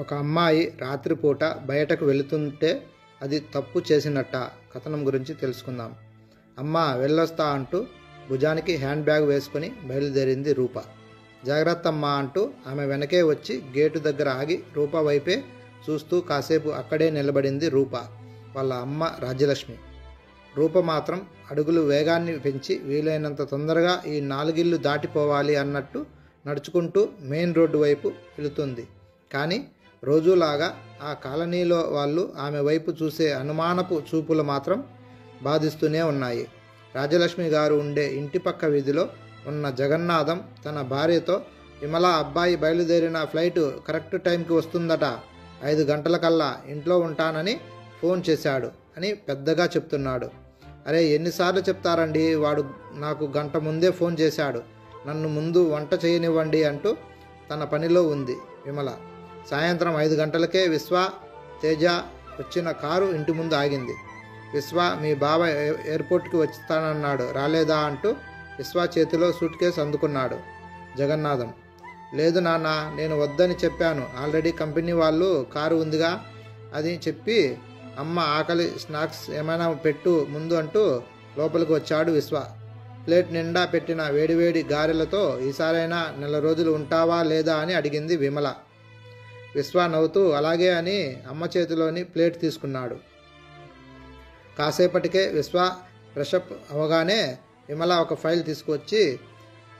ఒక అమ్మాయి రాత్రిపూట బయటకు వెళుతుంటే అది తప్పు చేసినట్ట కథనం గురించి తెలుసుకుందాం. అమ్మ వెళ్ళొస్తా అంటూ భుజానికి హ్యాండ్ బ్యాగ్ వేసుకుని బయలుదేరింది రూప. జాగ్రత్త అమ్మా అంటూ ఆమె వెనకే వచ్చి గేటు దగ్గర ఆగి రూప వైపే చూస్తూ కాసేపు అక్కడే నిలబడింది రూప వాళ్ళ అమ్మ రాజ్యలక్ష్మి. రూప మాత్రం అడుగులు వేగాన్ని పెంచి వీలైనంత తొందరగా ఈ 4 ఇళ్ళు దాటిపోవాలి అన్నట్టు నడుచుకుంటూ మెయిన్ రోడ్డు వైపు వెళుతుంది. కానీ రోజులాగా ఆ కాలనీలో వాళ్ళు ఆమె వైపు చూసే అనుమానపు చూపులు మాత్రం బాధిస్తూనే ఉన్నాయి. రాజ్యలక్ష్మి గారు ఉండే ఇంటి పక్క వీధిలో ఉన్న జగన్నాథం తన భార్యతో విమల అబ్బాయి బయలుదేరిన ఫ్లైటు కరెక్ట్ టైంకి వస్తుందట, 5 గంటలకల్లా ఇంట్లో ఉంటానని ఫోన్ చేశాడు అని పెద్దగా చెప్తున్నాడు. అరే ఎన్నిసార్లు చెప్తారండి, వాడు నాకు గంట ముందే ఫోన్ చేశాడు, నన్ను ముందు వంట చేయనివ్వండి అంటూ తన పనిలో ఉంది విమల. సాయంత్రం 5 గంటలకే విశ్వ తేజ వచ్చిన కారు ఇంటి ముందు ఆగింది. విశ్వ మీ బావ ఎయిర్పోర్ట్కి వచ్చానన్నాడు, రాలేదా అంటూ విశ్వ చేతిలో సూట్ కేసు అందుకున్నాడు జగన్నాథం. లేదు నాన్న, నేను వద్దని చెప్పాను, ఆల్రెడీ కంపెనీ వాళ్ళు కారు ఉందిగా అది చెప్పి అమ్మ ఆకలి స్నాక్స్ ఏమైనా పెట్టు ముందు అంటూ లోపలికి వచ్చాడు విశ్వ. ప్లేట్ నిండా పెట్టిన వేడివేడి గారెలతో ఈసారైనా 4 రోజులు ఉంటావా లేదా అని అడిగింది విమల. విశ్వ నవ్వుతూ అలాగే అని అమ్మ చేతిలోని ప్లేట్ తీసుకున్నాడు. కాసేపటికే విశ్వ ఫ్రెషప్ అవగానే విమల ఒక ఫైల్ తీసుకొచ్చి,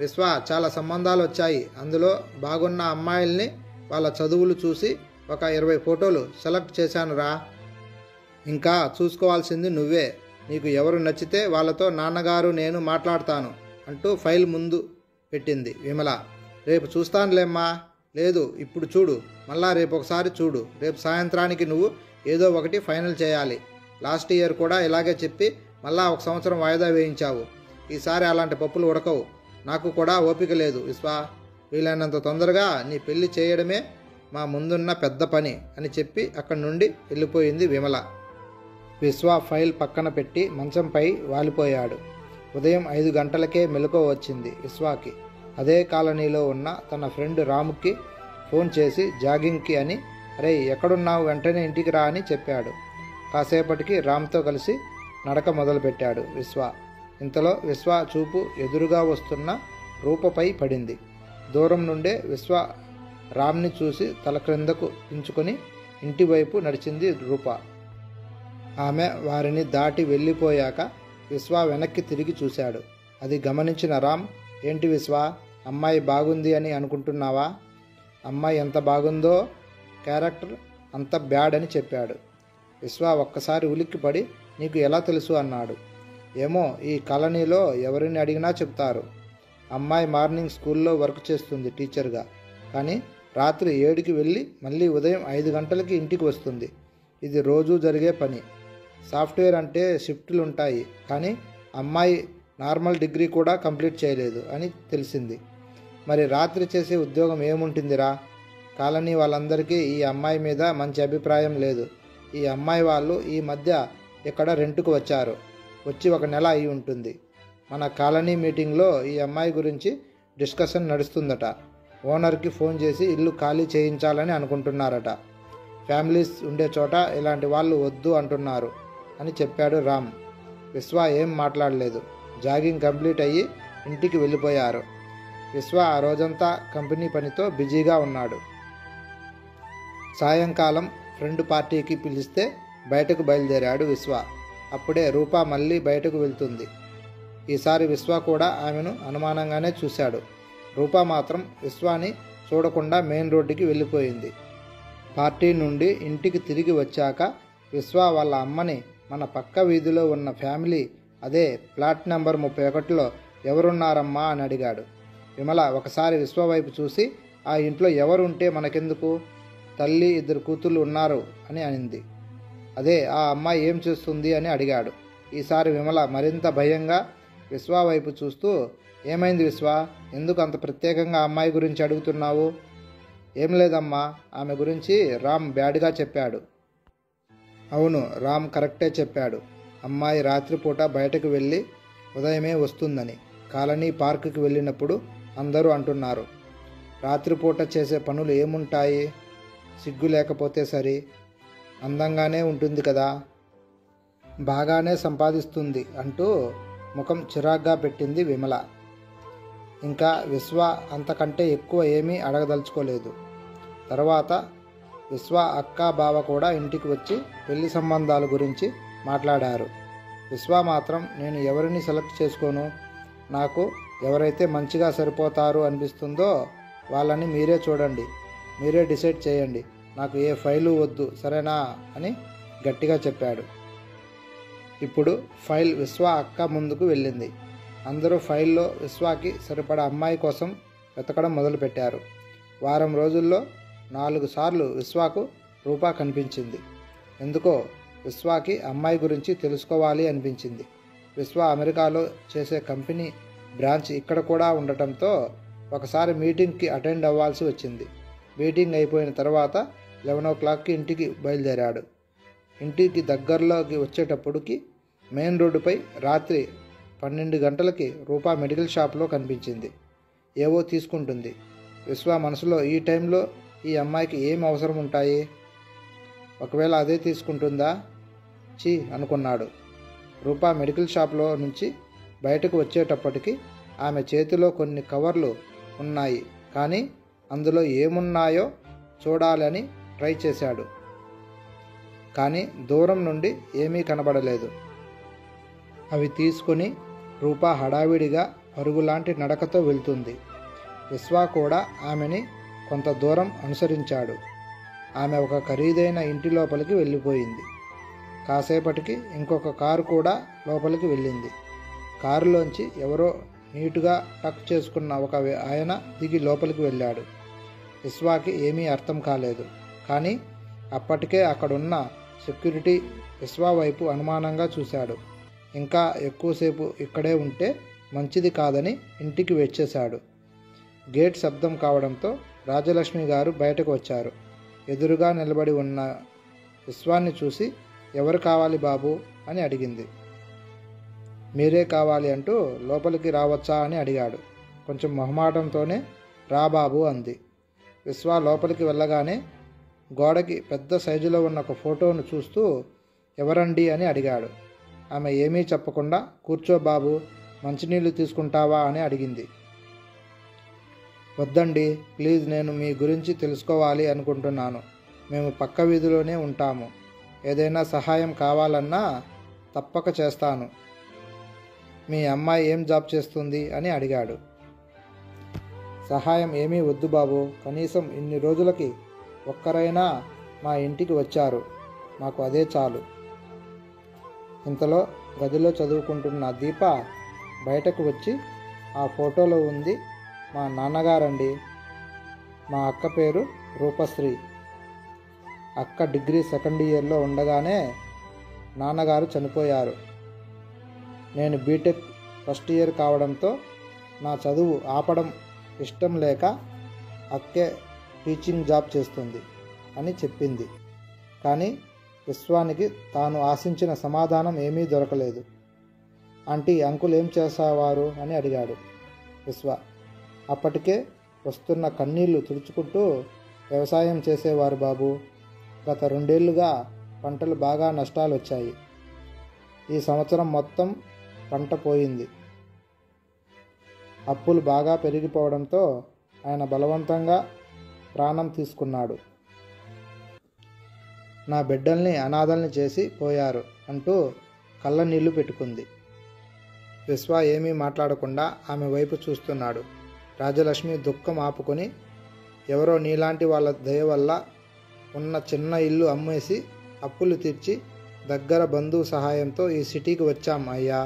విశ్వ చాలా సంబంధాలు వచ్చాయి, అందులో బాగున్న అమ్మాయిల్ని వాళ్ళ చదువులు చూసి ఒక 20 ఫోటోలు సెలెక్ట్ చేశానురా, ఇంకా చూసుకోవాల్సింది నువ్వే, నీకు ఎవరు నచ్చితే వాళ్ళతో నాన్నగారు నేను మాట్లాడతాను అంటూ ఫైల్ ముందు పెట్టింది విమల. రేపు చూస్తానులేమ్మా. లేదు ఇప్పుడు చూడు, మళ్ళా రేపు ఒకసారి చూడు, రేపు సాయంత్రానికి నువ్వు ఏదో ఒకటి ఫైనల్ చేయాలి. లాస్ట్ ఇయర్ కూడా ఇలాగే చెప్పి మళ్ళా 1 సంవత్సరం వాయిదా వేయించావు, ఈసారి అలాంటి పప్పులు ఉడకవు, నాకు కూడా ఓపిక లేదు విశ్వ, వీలైనంత తొందరగా నీ పెళ్లి చేయడమే మా ముందున్న పెద్ద పని అని చెప్పి అక్కడి నుండి వెళ్ళిపోయింది విమల. విశ్వ ఫైల్ పక్కన పెట్టి మంచంపై వాలిపోయాడు. ఉదయం 5 గంటలకే మెలకువ వచ్చింది విశ్వాకి. అదే కాలనీలో ఉన్న తన ఫ్రెండ్ రాముకి ఫోన్ చేసి జాగింగ్కి అని, అరే ఎక్కడున్నావు, వెంటనే ఇంటికి రా అని చెప్పాడు. కాసేపటికి రామ్తో కలిసి నడక మొదలుపెట్టాడు విశ్వ. ఇంతలో విశ్వ చూపు ఎదురుగా వస్తున్న రూపపై పడింది. దూరం నుండే విశ్వ రామ్ని చూసి తల క్రిందకు దించుకొని ఇంటివైపు నడిచింది రూప. ఆమె వారిని దాటి వెళ్ళిపోయాక విశ్వ వెనక్కి తిరిగి చూశాడు. అది గమనించిన రామ్, ఏంటి విశ్వ, అమ్మాయి బాగుంది అని అనుకుంటున్నావా? అమ్మాయి ఎంత బాగుందో క్యారెక్టర్ అంత బ్యాడ్ అని చెప్పాడు. విశ్వ ఒక్కసారి ఉలిక్కిపడి, నీకు ఎలా తెలుసు అన్నాడు. ఏమో, ఈ కాలనీలో ఎవరిని అడిగినా చెప్తారు. అమ్మాయి మార్నింగ్ స్కూల్లో వర్క్ చేస్తుంది టీచర్గా, కానీ రాత్రి 7కి వెళ్ళి మళ్ళీ ఉదయం 5 గంటలకి ఇంటికి వస్తుంది. ఇది రోజూ జరిగే పని. సాఫ్ట్వేర్ అంటే షిఫ్ట్లు ఉంటాయి, కానీ అమ్మాయి నార్మల్ డిగ్రీ కూడా కంప్లీట్ చేయలేదు అని తెలిసింది. మరి రాత్రి చేసే ఉద్యోగం ఏముంటుందిరా? కాలనీ వాళ్ళందరికీ ఈ అమ్మాయి మీద మంచి అభిప్రాయం లేదు. ఈ అమ్మాయి వాళ్ళు ఈ మధ్య ఇక్కడ రెంట్కు వచ్చారు, వచ్చి 1 నెల అయి ఉంటుంది. మన కాలనీ మీటింగ్లో ఈ అమ్మాయి గురించి డిస్కషన్ నడుస్తుందట. ఓనర్కి ఫోన్ చేసి ఇల్లు ఖాళీ చేయించాలని అనుకుంటున్నారట. ఫ్యామిలీస్ ఉండే చోట ఇలాంటి వాళ్ళు వద్దు అంటున్నారు అని చెప్పాడు రామ్. విశ్వ ఏం మాట్లాడలేదు. జాగింగ్ కంప్లీట్ అయ్యి ఇంటికి వెళ్ళిపోయారు. విశ్వ ఆ రోజంతా కంపెనీ పనితో బిజీగా ఉన్నాడు. సాయంకాలం ఫ్రెండ్ పార్టీకి పిలిస్తే బయటకు బయలుదేరాడు విశ్వ. అప్పుడే రూప మళ్ళీ బయటకు వెళ్తుంది. ఈసారి విశ్వ కూడా ఆమెను అనుమానంగానే చూశాడు. రూప మాత్రం విశ్వాని చూడకుండా మెయిన్ రోడ్డుకి వెళ్ళిపోయింది. పార్టీ నుండి ఇంటికి తిరిగి వచ్చాక విశ్వ వాళ్ళ అమ్మని మన పక్క వీధిలో ఉన్న ఫ్యామిలీ, అదే ఫ్లాట్ నెంబర్ 31లో ఎవరున్నారమ్మా అని అడిగాడు. విమల ఒకసారి విశ్వ వైపు చూసి, ఆ ఇంట్లో ఎవరుంటే మనకెందుకు, తల్లి 2 కూతుళ్ళు ఉన్నారు అని అనింది. అదే ఆ అమ్మాయి ఏం చేస్తుంది అని అడిగాడు. ఈసారి విమల మరింత భయంగా విశ్వ వైపు చూస్తూ, ఏమైంది విశ్వ, ఎందుకు అంత ప్రత్యేకంగా అమ్మాయి గురించి అడుగుతున్నావు? ఏం లేదమ్మా, ఆమె గురించి రామ్ బ్యాడ్గా చెప్పాడు. అవును, రామ్ కరెక్టే చెప్పాడు. అమ్మాయి రాత్రిపూట బయటకు వెళ్ళి ఉదయమే వస్తుందని కాలనీ పార్కుకి వెళ్ళినప్పుడు అందరూ అంటున్నారు. రాత్రిపూట చేసే పనులు ఏముంటాయి? సిగ్గు లేకపోతే సరి, అందంగానే ఉంటుంది కదా, బాగానే సంపాదిస్తుంది అంటూ ముఖం చిరాగ్గా పెట్టింది విమల. ఇంకా విశ్వ అంతకంటే ఎక్కువ ఏమీ అడగదలుచుకోలేదు. తర్వాత విశ్వ అక్క బావ కూడా ఇంటికి వచ్చి పెళ్లి సంబంధాల గురించి మాట్లాడారు. విశ్వ మాత్రం నేను ఎవరిని సెలెక్ట్ చేసుకోను, నాకు ఎవరైతే మంచిగా సరిపోతారు అనిపిస్తుందో వాళ్ళని మీరే చూడండి, మీరే డిసైడ్ చేయండి, నాకు ఏ ఫైలు వద్దు సరేనా అని గట్టిగా చెప్పాడు. ఇప్పుడు ఫైల్ విశ్వ అక్క ముందుకు వెళ్ళింది. అందరూ ఫైల్లో విశ్వాకి సరిపడా అమ్మాయి కోసం వెతకడం మొదలుపెట్టారు. వారం రోజుల్లో 4 సార్లు విశ్వాకు రూపా కనిపించింది. ఎందుకో విశ్వాకి అమ్మాయి గురించి తెలుసుకోవాలి అనిపించింది. విశ్వ అమెరికాలో చేసే కంపెనీ బ్రాంచ్ ఇక్కడ కూడా ఉండటంతో ఒకసారి మీటింగ్కి అటెండ్ అవ్వాల్సి వచ్చింది. మీటింగ్ అయిపోయిన తర్వాత 11 o'clockకి ఇంటికి బయలుదేరాడు. ఇంటికి దగ్గరలోకి వచ్చేటప్పటికి మెయిన్ రోడ్డుపై రాత్రి 12 గంటలకి రూపా మెడికల్ షాప్లో కనిపించింది. ఏవో తీసుకుంటుంది. విశ్వ మనసులో ఈ టైంలో ఈ అమ్మాయికి ఏం అవసరం ఉంటాయి, ఒకవేళ అదే తీసుకుంటుందా చీ అనుకున్నాడు. రూపా మెడికల్ షాప్లో నుంచి బయటకు వచ్చేటప్పటికి ఆమె చేతిలో కొన్ని కవర్లు ఉన్నాయి. కానీ అందులో ఏమున్నాయో చూడాలని ట్రై చేశాడు. కానీ దూరం నుండి ఏమీ కనబడలేదు. అవి తీసుకుని రూపా హడావిడిగా పరుగులాంటి నడకతో వెళ్తుంది. విశ్వ కూడా ఆమెని కొంత దూరం అనుసరించాడు. ఆమె ఒక ఖరీదైన ఇంటి లోపలికి వెళ్ళిపోయింది. కాసేపటికి ఇంకొక కారు కూడా లోపలికి వెళ్ళింది. కారులోంచి ఎవరో నీటుగా టక్ చేసుకున్న ఒక ఆయన దిగి లోపలికి వెళ్ళాడు. విశ్వాకి ఏమీ అర్థం కాలేదు. కానీ అప్పటికే అక్కడున్న సెక్యూరిటీ విశ్వ వైపు అనుమానంగా చూశాడు. ఇంకా ఎక్కువసేపు ఇక్కడే ఉంటే మంచిది కాదని ఇంటికి వచ్చేశాడు. గేట్ శబ్దం కావడంతో రాజలక్ష్మి గారు బయటకు వచ్చారు. ఎదురుగా నిలబడి ఉన్న విశ్వాన్ని చూసి ఎవరు కావాలి బాబు అని అడిగింది. మీరే కావాలి అంటూ లోపలికి రావచ్చా అని అడిగాడు. కొంచెం మొహమాటంతోనే రా బాబు అంది. విశ్వ లోపలికి వెళ్ళగానే గోడకి పెద్ద సైజులో ఉన్న ఒక ఫోటోను చూస్తూ ఎవరండి అని అడిగాడు. ఆమె ఏమీ చెప్పకుండా కూర్చో బాబు, మంచినీళ్ళు తీసుకుంటావా అని అడిగింది. వద్దండి ప్లీజ్, నేను మీ గురించి తెలుసుకోవాలి అనుకుంటున్నాను. మేము పక్క వీధిలోనే ఉంటాము. ఏదైనా సహాయం కావాలన్నా తప్పక చేస్తాను. మీ అమ్మాయి ఏం జాబ్ చేస్తుంది అని అడిగాడు. సహాయం ఏమీ వద్దు బాబు, కనీసం ఇన్ని రోజులకి ఒక్కరైనా మా ఇంటికి వచ్చారు, మాకు అదే చాలు. ఇంతలో గదిలో చదువుకుంటున్న దీప బయటకు వచ్చి ఆ ఫోటోలో ఉంది మా నాన్నగారండి, మా అక్క పేరు రూపశ్రీ. అక్క డిగ్రీ సెకండ్ ఇయర్లో ఉండగానే నాన్నగారు చనిపోయారు. నేను బీటెక్ ఫస్ట్ ఇయర్ కావడంతో నా చదువు ఆపడం ఇష్టం లేక అక్కే టీచింగ్ జాబ్ చేస్తుంది అని చెప్పింది. కానీ విశ్వానికి తాను ఆశించిన సమాధానం ఏమీ దొరకలేదు. ఆంటీ అంకుల్ ఏం చేసేవారు అని అడిగాడు విశ్వ. అప్పటికే వస్తున్న కన్నీళ్లు తుడుచుకుంటూ వ్యవసాయం చేసేవారు బాబు. గత 2 ఏళ్లుగా పంటలు బాగా నష్టాలు వచ్చాయి. ఈ సంవత్సరం మొత్తం పంట పోయింది. అప్పులు బాగా పెరిగిపోవడంతో ఆయన బలవంతంగా ప్రాణం తీసుకున్నాడు. నా బిడ్డల్ని అనాథల్ని చేసి పోయారు అంటూ కళ్ళ నీళ్లు పెట్టుకుంది. విశ్వ ఏమీ మాట్లాడకుండా ఆమె వైపు చూస్తున్నాడు. రాజలక్ష్మి దుఃఖం ఆపుకొని, ఎవరో నీలాంటి వాళ్ళ దయ వల్ల ఉన్న చిన్న ఇల్లు అమ్మేసి అప్పులు తీర్చి దగ్గర బంధువు సహాయంతో ఈ సిటీకి వచ్చాం అయ్యా.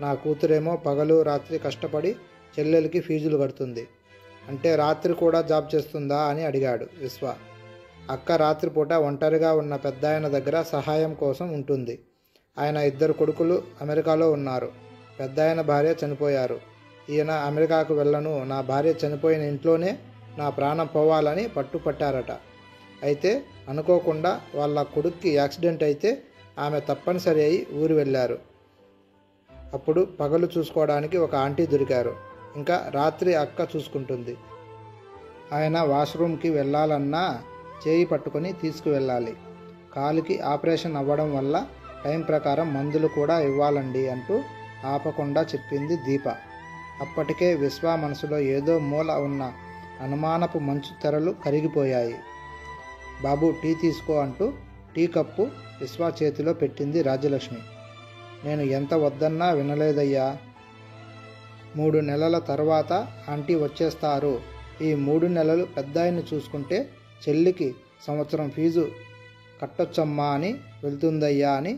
నా కూతురేమో పగలు రాత్రి కష్టపడి చెల్లెలకి ఫీజులు కడుతుంది. అంటే రాత్రి కూడా జాబ్ చేస్తుందా అని అడిగాడు విశ్వ. అక్క రాత్రిపూట ఒంటరిగా ఉన్న పెద్దాయన దగ్గర సహాయం కోసం ఉంటుంది. ఆయన 2 కొడుకులు అమెరికాలో ఉన్నారు. పెద్దాయన భార్య చనిపోయారు. ఈయన అమెరికాకు వెళ్ళను, నా భార్య చనిపోయిన ఇంట్లోనే నా ప్రాణం పోవాలని పట్టుపట్టారట. అయితే అనుకోకుండా వాళ్ళ కొడుక్కి యాక్సిడెంట్ అయితే ఆమె తప్పనిసరి అయి ఊరు వెళ్ళారు. అప్పుడు పగలు చూసుకోవడానికి ఒక ఆంటీ దొరికారు. ఇంకా రాత్రి అక్క చూసుకుంటుంది. ఆయన వాష్రూమ్కి వెళ్ళాలన్నా చేయి పట్టుకొని తీసుకువెళ్ళాలి. కాలుకి ఆపరేషన్ అవ్వడం వల్ల టైం ప్రకారం మందులు కూడా ఇవ్వాలండి అంటూ ఆపకుండా చెప్పింది దీప. అప్పటికే విశ్వ మనసులో ఏదో మూల ఉన్న అనుమానపు మంచు తెరలు కరిగిపోయాయి. బాబు టీ తీసుకో అంటూ టీ కప్పు విశ్వ చేతిలో పెట్టింది రాజ్యలక్ష్మి. నేను ఎంత వద్దన్నా వినలేదయ్యా. 3 నెలల తర్వాత ఆంటీ వచ్చేస్తారు. ఈ 3 నెలలు పెద్దాయన్ని చూసుకుంటే చెల్లికి సంవత్సరం ఫీజు కట్టొచ్చమ్మా అని వెళ్తుందయ్యా అని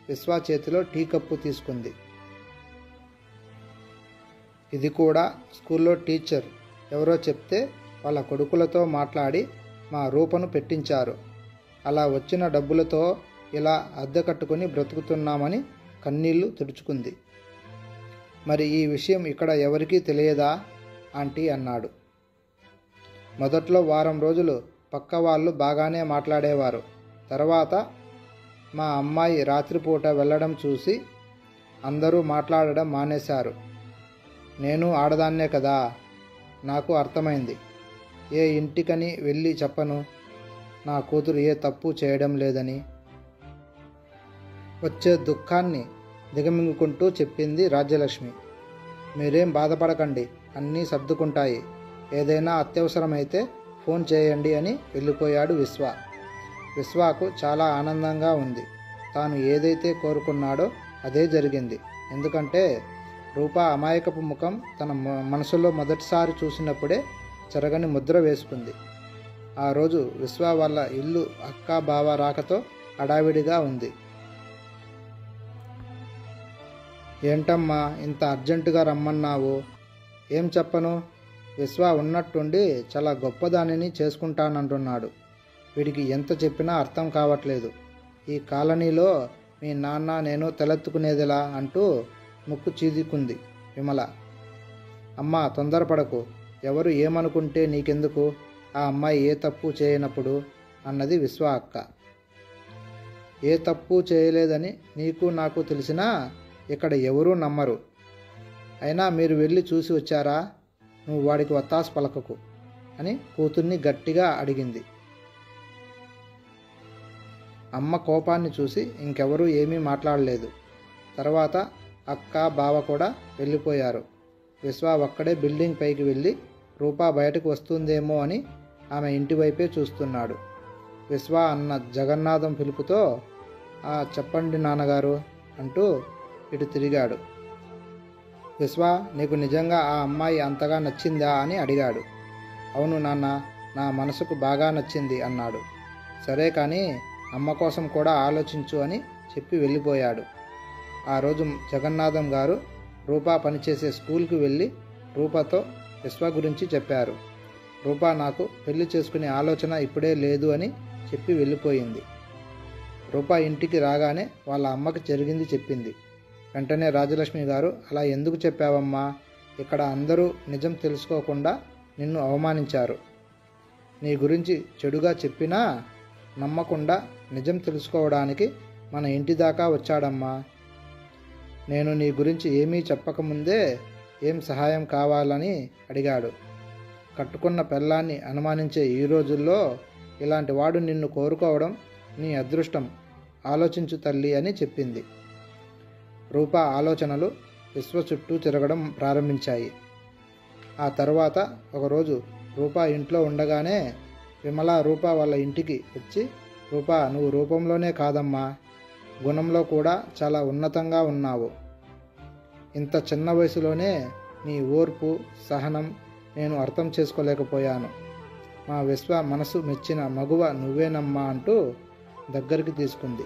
విశ్వ చేతిలో టీ కప్పు తీసుకుంది. ఇది కూడా స్కూల్లో టీచర్ ఎవరో చెప్తే వాళ్ళ కొడుకులతో మాట్లాడి మా రూపను పెట్టించారు. అలా వచ్చిన డబ్బులతో ఇలా అద్దె కట్టుకుని బ్రతుకుతున్నామని కన్నీళ్లు తుడుచుకుంది. మరి ఈ విషయం ఇక్కడ ఎవరికీ తెలియదా ఆంటీ అన్నాడు. మొదట్లో వారం రోజులు పక్క వాళ్ళు బాగానే మాట్లాడేవారు. తర్వాత మా అమ్మాయి రాత్రిపూట వెళ్ళడం చూసి అందరూ మాట్లాడడం మానేశారు. నేను ఆడదాన్నే కదా, నాకు అర్థమైంది. ఏ ఇంటికని వెళ్ళి చెప్పను నా కూతురు ఏ తప్పు చేయడం లేదని. వచ్చే దుఃఖాన్ని దిగమింగుకుంటూ చెప్పింది రాజ్యలక్ష్మి. మీరేం బాధపడకండి, అన్నీ సర్దుకుంటాయి. ఏదైనా అత్యవసరమైతే ఫోన్ చేయండి అని వెళ్ళిపోయాడు విశ్వ. విశ్వకు చాలా ఆనందంగా ఉంది. తాను ఏదైతే కోరుకున్నాడో అదే జరిగింది. ఎందుకంటే రూపా అమాయకపు ముఖం తన మనసులో మొదటిసారి చూసినప్పుడే చెరగని ముద్ర వేసుకుంది. ఆ రోజు విశ్వ వాళ్ళ ఇల్లు అక్క బావ రాకతో హడావిడిగా ఉంది. ఏంటమ్మా ఇంత అర్జెంటుగా రమ్మన్నావు? ఏం చెప్పను, విశ్వ ఉన్నట్టుండి చాలా గొప్పదానిని చేసుకుంటానంటున్నాడు. వీడికి ఎంత చెప్పినా అర్థం కావట్లేదు. ఈ కాలనీలో మీ నాన్న నేను తలెత్తుకునేదిలా అంటూ ముక్కు చీదుకుంది విమల. అమ్మా తొందరపడకు, ఎవరు ఏమనుకుంటే నీకెందుకు, ఆ అమ్మాయి ఏ తప్పు చేయనప్పుడు అన్నది విశ్వ అక్క. ఏ తప్పు చేయలేదని నీకు నాకు తెలిసినా ఇక్కడ ఎవరూ నమ్మరు. అయినా మీరు వెళ్ళి చూసి వచ్చారా? నువ్వు వాడికి వత్తాసు పలకకు అని కూతుర్ని గట్టిగా అడిగింది. అమ్మ కోపాన్ని చూసి ఇంకెవరూ ఏమీ మాట్లాడలేదు. తర్వాత అక్క బావ కూడా వెళ్ళిపోయారు. విశ్వ ఒక్కడే బిల్డింగ్ పైకి వెళ్ళి రూపా బయటకు వస్తుందేమో అని ఆమె ఇంటి వైపే చూస్తున్నాడు. విశ్వ అన్న జగన్నాథం పిలుపుతో చెప్పండి నాన్నగారు అంటూ ఇటు తిరిగాడు. విశ్వ నీకు నిజంగా ఆ అమ్మాయి అంతగా నచ్చిందా అని అడిగాడు. అవును నాన్న, నా మనసుకు బాగా నచ్చింది అన్నాడు. సరే కానీ అమ్మ కోసం కూడా ఆలోచించు అని చెప్పి వెళ్ళిపోయాడు. ఆ రోజు జగన్నాథం గారు రూపా పనిచేసే స్కూల్కి వెళ్ళి రూపాతో విశ్వ గురించి చెప్పారు. రూపా నాకు పెళ్లి చేసుకునే ఆలోచన ఇప్పుడే లేదు అని చెప్పి వెళ్ళిపోయింది. రూపా ఇంటికి రాగానే వాళ్ళ అమ్మకి జరిగింది చెప్పింది. వెంటనే రాజలక్ష్మి గారు అలా ఎందుకు చెప్పావమ్మా? ఇక్కడ అందరూ నిజం తెలుసుకోకుండా నిన్ను అవమానించారు. నీ గురించి చెడుగా చెప్పినా నమ్మకుండా నిజం తెలుసుకోవడానికి మన ఇంటి దాకా వచ్చాడమ్మా. నేను నీ గురించి ఏమీ చెప్పకముందే ఏం సహాయం కావాలని అడిగాడు. కట్టుకున్న పెళ్ళాన్ని అనుమానించే ఈ రోజుల్లో ఇలాంటి వాడు నిన్ను కోరుకోవడం నీ అదృష్టం, ఆలోచించు తల్లి అని చెప్పింది. రూపా ఆలోచనలు విశ్వ చుట్టూ తిరగడం ప్రారంభించాయి. ఆ తర్వాత ఒకరోజు రూపా ఇంట్లో ఉండగానే విమల రూపా వాళ్ళ ఇంటికి వచ్చి, రూపా నువ్వు రూపంలోనే కాదమ్మా, గుణంలో కూడా చాలా ఉన్నతంగా ఉన్నావు. ఇంత చిన్న వయసులోనే నీ ఓర్పు సహనం నేను అర్థం చేసుకోలేకపోయాను. మా విశ్వ మనసు మెచ్చిన మగువ నువ్వేనమ్మా అంటూ దగ్గరికి తీసుకుంది.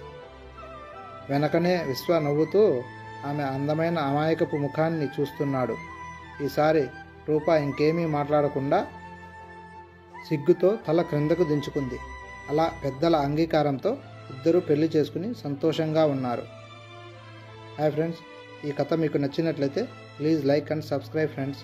వెనకనే విశ్వ నవ్వుతూ ఆమె అందమైన అమాయకపు ముఖాన్ని చూస్తున్నాడు. ఈసారి రూపా ఇంకేమీ మాట్లాడకుండా సిగ్గుతో తల క్రిందకు దించుకుంది. అలా పెద్దల అంగీకారంతో ఇద్దరూ పెళ్లి చేసుకుని సంతోషంగా ఉన్నారు. హాయ్ ఫ్రెండ్స్, ఈ కథ మీకు నచ్చినట్లయితే please like and subscribe friends.